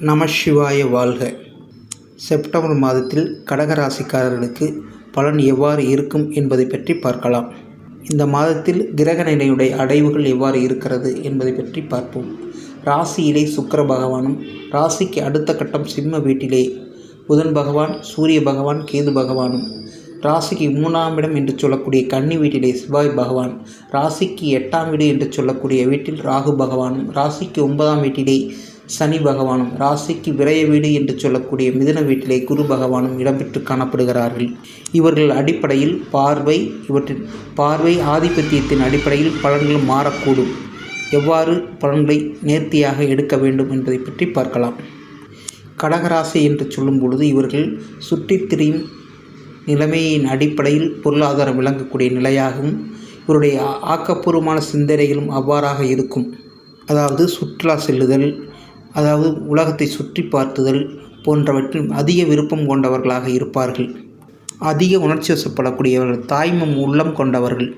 நமசிவாய வாழ்க. செப்டம்பர் மாதத்தில் கடகராசிக்காரர்களுக்கு பலன் எவ்வாறு இருக்கும் என்பதை பற்றி பார்க்கலாம். இந்த மாதத்தில் கிரக நிலையுடைய அடைவுகள் எவ்வாறு இருக்கிறது என்பதை பற்றி பார்ப்போம். ராசியிலே சுக்கிர பகவானும், ராசிக்கு அடுத்த கட்டம் சிம்ம வீட்டிலே புதன் பகவான், சூரிய பகவான், கேது பகவானும், ராசிக்கு 3ஆம் இடம் என்று சொல்லக்கூடிய கன்னி வீட்டிலே செவ்வாய் பகவான், ராசிக்கு 8ஆம் வீடு என்று சொல்லக்கூடிய வீட்டில் ராகு பகவானும், ராசிக்கு 9ஆம் வீட்டிலே சனி பகவானும், ராசிக்கு விரய வீடு என்று சொல்லக்கூடிய மிதுன வீட்டிலே குரு பகவானும் இடம்பெற்று காணப்படுகிறார்கள். இவர்கள் அடிப்படையில் இவற்றின் பார்வை ஆதிபத்தியத்தின் அடிப்படையில் பலன்கள் மாறக்கூடும். எவ்வாறு பலன்களை நேர்த்தியாக எடுக்க வேண்டும் என்பதை பற்றி பார்க்கலாம். கடகராசி என்று சொல்லும் பொழுது இவர்கள் சுற்றித் திரியும் நிலைமையின் அடிப்படையில் பொருளாதாரம் விளங்கக்கூடிய நிலையாகவும், இவருடைய ஆக்கப்பூர்வமான சிந்தனைகளும் அவ்வாறாக இருக்கும். அதாவது சுற்றுலா செல்லுதல், அதாவது உலகத்தை சுற்றி பார்த்துதல் போன்றவற்றில் அதிக விருப்பம் கொண்டவர்களாக இருப்பார்கள். அதிக உணர்ச்சி வசப்படக்கூடியவர்கள், தாய்மம் உள்ளம் கொண்டவர்கள்.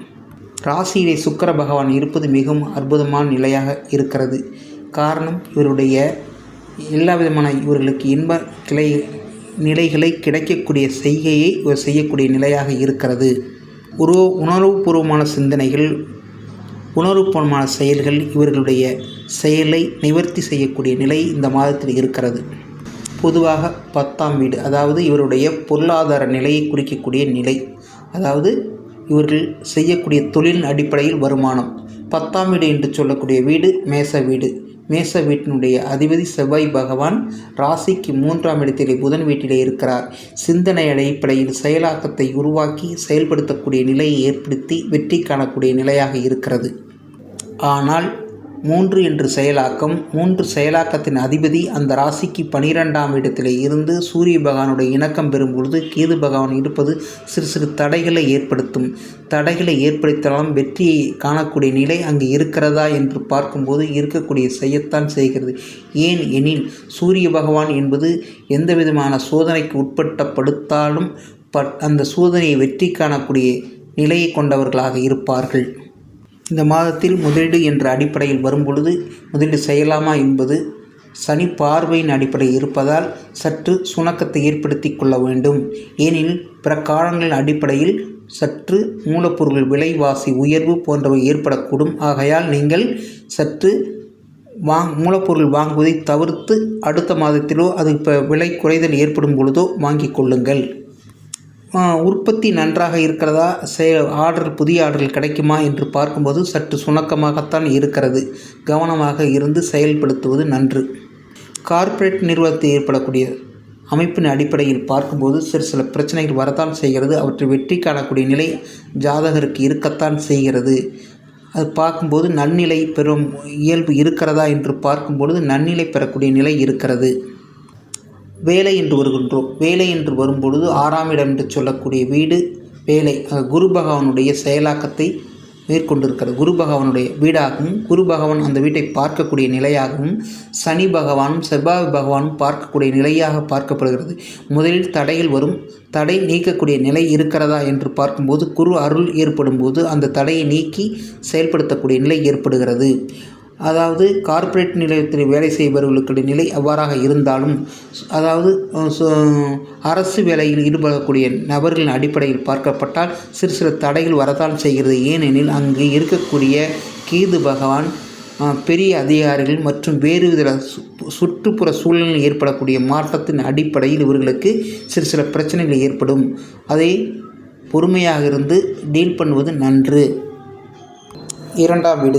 ராசியிலே சுக்கிர பகவான் இருப்பது மிகவும் அற்புதமான நிலையாக இருக்கிறது. காரணம், இவருடைய எல்லா விதமான இவர்களுக்கு இன்ப நிலைகளை கிடைக்கக்கூடிய செய்கையை இவர் செய்யக்கூடிய நிலையாக இருக்கிறது. உணர்வுபூர்வமான சிந்தனைகள், உணர்வுபூர்வமான செயல்கள் இவர்களுடைய செயலை நிவர்த்தி செய்யக்கூடிய நிலை இந்த மாதத்தில் இருக்கிறது. பொதுவாக 10ஆம் வீடு, அதாவது இவருடைய பொருளாதார நிலையை குறிக்கக்கூடிய நிலை, அதாவது இவர்கள் செய்யக்கூடிய தொழிலின் அடிப்படையில் வருமானம். 10ஆம் வீடு என்று சொல்லக்கூடிய வீடு மேச வீடு. மேச வீட்டினுடைய அதிபதி செவ்வாய் பகவான் ராசிக்கு 3ஆம் இடத்திலே புதன் வீட்டிலே இருக்கிறார். சிந்தனை அடிப்படையில் செயலாக்கத்தை உருவாக்கி செயல்படுத்தக்கூடிய நிலையை ஏற்படுத்தி வெற்றி காணக்கூடிய நிலையாக இருக்கிறது. ஆனால் 3 என்று செயலாக்கம், 3 செயலாக்கத்தின் அதிபதி அந்த ராசிக்கு 12ஆம் இடத்திலே இருந்து சூரிய பகவானுடைய இணக்கம் பெறும் பொழுது கேது பகவான் இருப்பது சிறு தடைகளை ஏற்படுத்தும். தடைகளை ஏற்படுத்தினாலும் வெற்றியை காணக்கூடிய நிலை அங்கு இருக்கிறதா என்று பார்க்கும்போது இருக்கக்கூடிய செய்யத்தான் செய்கிறது. ஏன் எனில் சூரிய பகவான் என்பது எந்த விதமான சோதனைக்கு உட்படுத்தாலும் அந்த சோதனையை வெற்றி காணக்கூடிய நிலையை கொண்டவர்களாக இருப்பார்கள். இந்த மாதத்தில் முதலீடு என்ற அடிப்படையில் வரும்பொழுது முதலீடு செய்யலாமா என்பது சனி பார்வையின் அடிப்படையில் இருப்பதால் சற்று சுணக்கத்தை ஏற்படுத்தி கொள்ள வேண்டும். ஏனெனில் பிற காலங்களின் அடிப்படையில் சற்று மூலப்பொருள் விலைவாசி உயர்வு போன்றவை ஏற்படக்கூடும். ஆகையால் நீங்கள் சற்று மூலப்பொருள் வாங்குவதை தவிர்த்து அடுத்த மாதத்திலோ அது விலை குறைதல் ஏற்படும் பொழுதோ வாங்கிக் கொள்ளுங்கள். உற்பத்தி நன்றாக இருக்கிறதா, புதிய ஆர்டர்கள் கிடைக்குமா என்று பார்க்கும்போது சற்று சுணக்கமாகத்தான் இருக்கிறது. கவனமாக இருந்து செயல்படுத்துவது நன்று. கார்ப்பரேட் நிறுவனத்தில் ஏற்படக்கூடிய அமைப்பின் அடிப்படையில் பார்க்கும்போது சில பிரச்சனைகள் வரத்தான் செய்கிறது. அவற்றை வெற்றி காணக்கூடிய நிலை ஜாதகருக்கு இருக்கத்தான் செய்கிறது. அது பார்க்கும்போது நன்னிலை பெறும் இயல்பு இருக்கிறதா என்று பார்க்கும்பொழுது நன்னிலை பெறக்கூடிய நிலை இருக்கிறது. வேலை என்று வருகின்றோம். வேலை என்று வரும்பொழுது 6ஆம் இடம் என்று சொல்லக்கூடிய வீடு வேலை, குரு பகவானுடைய செயலாக்கத்தை மேற்கொண்டிருக்கிறது. குரு பகவானுடைய வீடாகவும், குரு பகவான் அந்த வீட்டை பார்க்கக்கூடிய நிலையாகவும், சனி பகவானும் செவ்வாய் பகவானும் பார்க்கக்கூடிய நிலையாக பார்க்கப்படுகிறது. முதலில் தடைகள் வரும். தடை நீக்கக்கூடிய நிலை இருக்கிறதா என்று பார்க்கும்போது குரு அருள் ஏற்படும் போது அந்த தடையை நீக்கி செயல்படுத்தக்கூடிய நிலை ஏற்படுகிறது. அதாவது கார்ப்பரேட் நிலையத்தில் வேலை செய்பவர்களுடைய நிலை அவ்வாறாக இருந்தாலும், அதாவது அரசு வேலையில் ஈடுபடக்கூடிய நபர்களின் அடிப்படையில் பார்க்கப்பட்டால் சிறு தடைகள் வரத்தான் செய்கிறது. ஏனெனில் அங்கு இருக்கக்கூடிய கேது பகவான் பெரிய அதிகாரிகள் மற்றும் வேறு வித சுற்றுப்புற சூழலில் ஏற்படக்கூடிய மாற்றத்தின் அடிப்படையில் இவர்களுக்கு சில பிரச்சனைகள் ஏற்படும். அதை பொறுமையாக இருந்து டீல் பண்ணுவது நன்று. 2ஆம் வீடு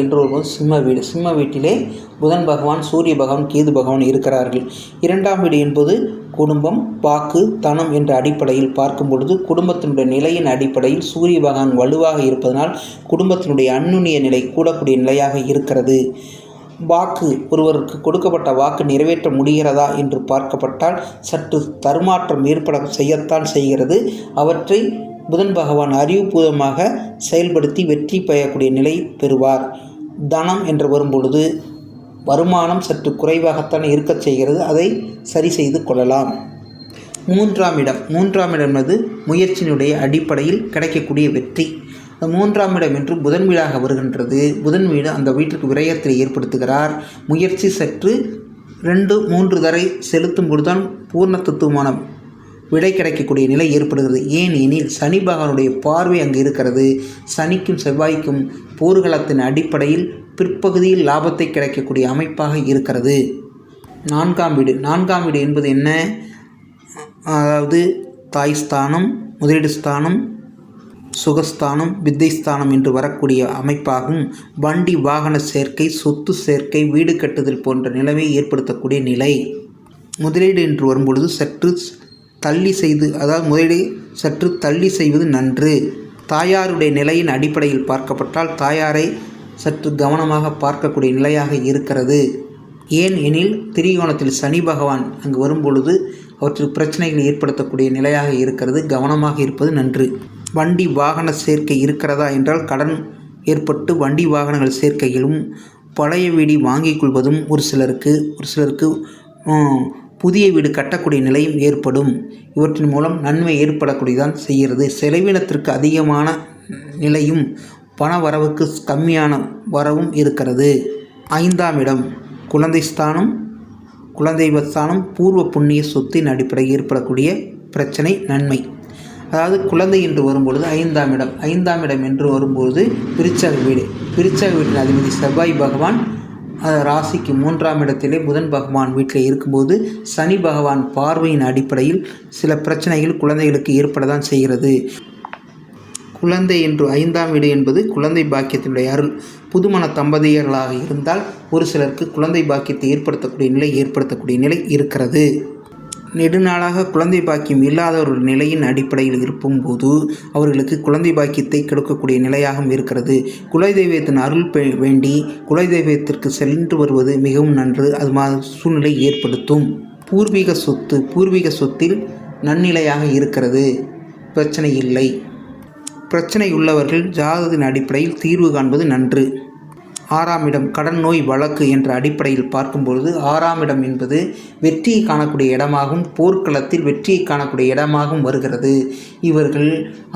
என்று வரும்போது சிம்ம வீடு. சிம்ம வீட்டிலே புதன் பகவான், சூரிய பகவான், கேது பகவான் இருக்கிறார்கள். 2ஆம் வீடு என்பது குடும்பம், வாக்கு, தனம் என்ற அடிப்படையில் பார்க்கும் பொழுது குடும்பத்தினுடைய நிலையின் அடிப்படையில் சூரிய பகவான் வலுவாக இருப்பதனால் குடும்பத்தினுடைய அந்நுண்ணிய நிலை கூடக்கூடிய நிலையாக இருக்கிறது. வாக்கு, ஒருவருக்கு கொடுக்கப்பட்ட வாக்கு நிறைவேற்ற முடிகிறதா என்று பார்க்கப்பட்டால் சற்று தருமாற்றம் ஏற்பட செய்யத்தான் செய்கிறது. அவற்றை புதன் பகவான் அறிவுபூர்வமாக செயல்படுத்தி வெற்றி பெறக்கூடிய நிலை பெறுவார். தனம் என்று வரும்பொழுது வருமானம் சற்று குறைவாகத்தான் இருக்கச் செய்கிறது. அதை சரி செய்து கொள்ளலாம். 3ஆம் இடம் என்பது முயற்சியினுடைய அடிப்படையில் கிடைக்கக்கூடிய வெற்றி. 3ஆம் இடம் என்று புதன் வீடாக வருகின்றது. புதன் வீடு அந்த வீட்டிற்கு விரயத்தை ஏற்படுத்துகிறார். முயற்சி சற்று 2-3 தடவை செலுத்தும் பொழுதுதான் பூர்ண தத்துவமான விடை கிடைக்கக்கூடிய நிலை ஏற்படுகிறது. ஏன் எனில் சனி பகவானுடைய பார்வை அங்கு இருக்கிறது. சனிக்கும் செவ்வாய்க்கும் போர்க்களத்தின் அடிப்படையில் பிற்பகுதியில் லாபத்தை கிடைக்கக்கூடிய அமைப்பாக இருக்கிறது. 4ஆம் வீடு என்பது என்ன? அதாவது தாய் ஸ்தானம், முதலீடு ஸ்தானம், சுகஸ்தானம், வித்தைஸ்தானம் என்று வரக்கூடிய அமைப்பாகும். வண்டி வாகன சேர்க்கை, சொத்து சேர்க்கை, வீடு கட்டுதல் போன்ற நிலைமை ஏற்படுத்தக்கூடிய நிலை. முதலீடு என்று வரும்பொழுது சற்று தள்ளி செய்து, அதாவது முதலீடு சற்று தள்ளி செய்வது நன்று. தாயாருடைய நிலையின் அடிப்படையில் பார்க்கப்பட்டால் தாயாரை சற்று கவனமாக பார்க்கக்கூடிய நிலையாக இருக்கிறது. ஏன் எனில் திரிகோணத்தில் சனி பகவான் அங்கு வரும்பொழுது அவற்றில் பிரச்சனைகளை ஏற்படுத்தக்கூடிய நிலையாக இருக்கிறது. கவனமாக இருப்பது நன்று. வண்டி வாகன சேர்க்கை இருக்கிறதா என்றால் கடன் ஏற்பட்டு வண்டி வாகனங்கள் சேர்க்கையிலும் பழைய வீடு வாங்கிக் கொள்வதும் ஒரு சிலருக்கு புதிய வீடு கட்டக்கூடிய நிலையும் ஏற்படும். இவற்றின் மூலம் நன்மை ஏற்படக்கூடியதான் செய்கிறது. செலவினத்திற்கு அதிகமான நிலையும் பண வரவுக்கு கம்மியான வரவும் இருக்கிறது. 5ஆம் இடம் குழந்தை ஸ்தானம், குலதெய்வஸ்தானம், பூர்வ புண்ணிய சொத்தின் அடிப்படையில் ஏற்படக்கூடிய பிரச்சனை நன்மை. அதாவது குழந்தை என்று வரும்பொழுது 5ஆம் இடம் என்று வரும்பொழுது விருச்சக வீட்டின் அதிபதி செவ்வாய் பகவான் ராசிக்கு 3ஆம் இடத்திலே புதன் பகவான் வீட்டில் இருக்கும்போது சனி பகவான் பார்வையின் அடிப்படையில் சில பிரச்சனைகள் குழந்தைகளுக்கு ஏற்படத்தான் செய்கிறது. குழந்தை என்று 5ஆம் வீடு என்பது குழந்தை பாக்கியத்தினுடைய அருள். புதுமண தம்பதியர்களாக இருந்தால் ஒரு சிலருக்கு குழந்தை பாக்கியத்தை ஏற்படுத்தக்கூடிய நிலை இருக்கிறது. நெடுநாளாக குழந்தை பாக்கியம் இல்லாத ஒரு நிலையின் அடிப்படையில் இருக்கும்போது அவர்களுக்கு குழந்தை பாக்கியத்தை கொடுக்கக்கூடிய நிலையாகவும் இருக்கிறது. குலதெய்வத்தின் அருள் வேண்டி குலதெய்வத்திற்கு சென்று வருவது மிகவும் நன்று. அது சூழ்நிலை ஏற்படுத்தும். பூர்வீக சொத்தில் நன்னிலையாக இருக்கிறது. பிரச்சனை இல்லை. பிரச்சனை உள்ளவர்கள் ஜாதகத்தின் அடிப்படையில் தீர்வு காண்பது நன்று. 6ஆம் இடம் கடன் நோய் வழக்கு என்ற அடிப்படையில் பார்க்கும்பொழுது 6ஆம் இடம் என்பது வெற்றியை காணக்கூடிய இடமாகவும் போர்க்களத்தில் வெற்றியை காணக்கூடிய இடமாகவும் வருகிறது. இவர்கள்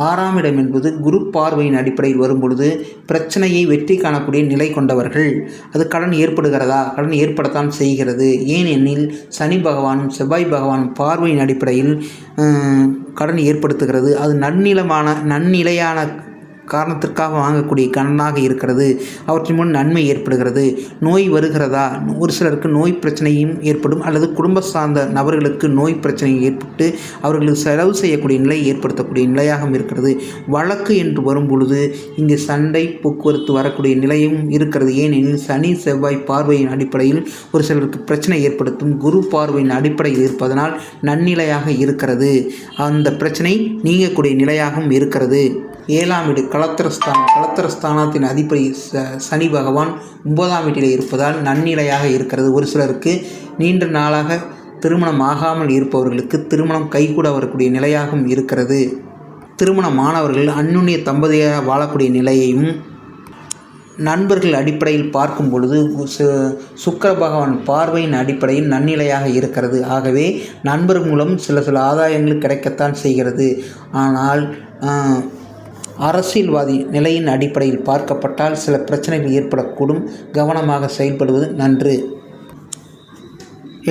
6ஆம் இடம் என்பது குரு பார்வையின் அடிப்படையில் வரும்பொழுது பிரச்சனையை வெற்றி காணக்கூடிய நிலை கொண்டவர்கள். அது கடன் ஏற்படுகிறதா? கடன் ஏற்படத்தான் செய்கிறது. ஏனெனில் சனி பகவானும் செவ்வாய் பகவானும் பார்வையின் அடிப்படையில் கடன் ஏற்படுத்துகிறது. அது நன்னிலையான காரணத்திற்காக வாங்கக்கூடிய கடனாக இருக்கிறது. அவற்றின் மூலம் நன்மை ஏற்படுகிறது. நோய் வருகிறதா? ஒரு சிலருக்கு நோய் பிரச்சனையும் ஏற்படும், அல்லது குடும்ப சார்ந்த நபர்களுக்கு நோய் பிரச்சனை ஏற்பட்டு அவர்களுக்கு செலவு செய்யக்கூடிய நிலை ஏற்படுத்தக்கூடிய நிலையாகவும் இருக்கிறது. வழக்கு என்று வரும் பொழுது இங்கு சண்டை போக்குவரத்து வரக்கூடிய நிலையும் இருக்கிறது. ஏனெனில் சனி செவ்வாய் பார்வையின் அடிப்படையில் ஒரு சிலருக்கு பிரச்சனை ஏற்படுத்தும். குரு பார்வையின் அடிப்படையில் இருப்பதனால் நன்னிலையாக இருக்கிறது. அந்த பிரச்சனை நீங்கக்கூடிய நிலையாகவும் இருக்கிறது. 7ஆம் வீடு கலத்திரஸ்தானத்தின் அதிபதி சனி பகவான் 9ஆம் வீட்டில் இருப்பதால் நன்னிலையாக இருக்கிறது. ஒரு சிலருக்கு நீண்ட நாளாக திருமணம் ஆகாமல் இருப்பவர்களுக்கு திருமணம் கைகூட வரக்கூடிய நிலையாகவும் இருக்கிறது. திருமணமானவர்கள் அந்யுன்ய தம்பதியாக வாழக்கூடிய நிலையையும் நண்பர்கள் அடிப்படையில் பார்க்கும் பொழுது சுக்கிர பகவான் பார்வையின் அடிப்படையில் நன்னிலையாக இருக்கிறது. ஆகவே நண்பர் மூலம் சில ஆதாயங்கள் கிடைக்கத்தான் செய்கிறது. ஆனால் அரசியல்வாதி நிலையின் அடிப்படையில் பார்க்கப்பட்டால் சில பிரச்சனைகள் ஏற்படக்கூடும். கவனமாக செயல்படுவது நன்று.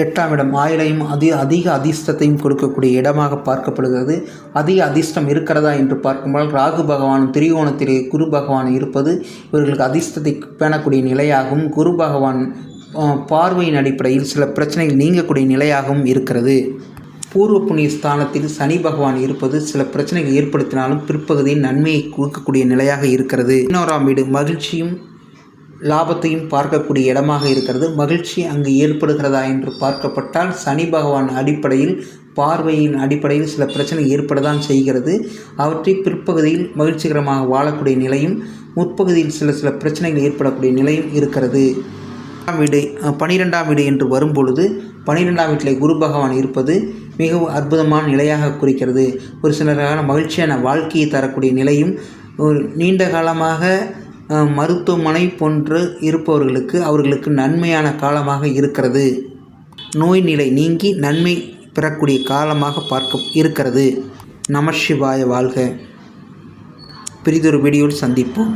8ஆம் இடம் ஆயுளையும் அதிக அதிர்ஷ்டத்தையும் கொடுக்கக்கூடிய இடமாக பார்க்கப்படுகிறது. அதிக அதிர்ஷ்டம் இருக்கிறதா என்று பார்க்கும்போது ராகு பகவானும் திரிகோணத்திலே குரு பகவான் இருப்பது இவர்களுக்கு அதிர்ஷ்டத்தை பேணக்கூடிய நிலையாகவும் குரு பகவான் பார்வையின் அடிப்படையில் சில பிரச்சனைகள் நீங்கக்கூடிய நிலையாகவும் இருக்கிறது. பூர்வ புண்ணிய ஸ்தானத்தில் சனி பகவான் இருப்பது சில பிரச்சனைகள் ஏற்படுத்தினாலும் பிற்பகுதியில் நன்மையை கொடுக்கக்கூடிய நிலையாக இருக்கிறது. 11ஆம் வீடு மகிழ்ச்சியும் லாபத்தையும் பார்க்கக்கூடிய இடமாக இருக்கிறது. மகிழ்ச்சி அங்கு ஏற்படுகிறதா என்று பார்க்கப்பட்டால் சனி பகவான் அடிப்படையில் பார்வையின் அடிப்படையில் சில பிரச்சனை ஏற்படத்தான் செய்கிறது. அவற்றை பிற்பகுதியில் மகிழ்ச்சிகரமாக வாழக்கூடிய நிலையும் முற்பகுதியில் சில பிரச்சனைகள் ஏற்படக்கூடிய நிலையும் இருக்கிறது. 12ஆம் வீடு என்று வரும்பொழுது 12ஆம் வீட்டில் குரு பகவான் இருப்பது மிகவும் அற்புதமான நிலையாக குறிக்கிறது. ஒரு சிலரான மகிழ்ச்சியான வாழ்க்கையை தரக்கூடிய நிலையும் ஒரு நீண்ட காலமாக மருத்துவமனை போன்று இருப்பவர்களுக்கு அவர்களுக்கு நன்மையான காலமாக இருக்கிறது. நோய் நிலை நீங்கி நன்மை பெறக்கூடிய காலமாக இருக்கிறது. நமசிவாய வாழ்க. பிரிதொரு வீடியோவில் சந்திப்போம்.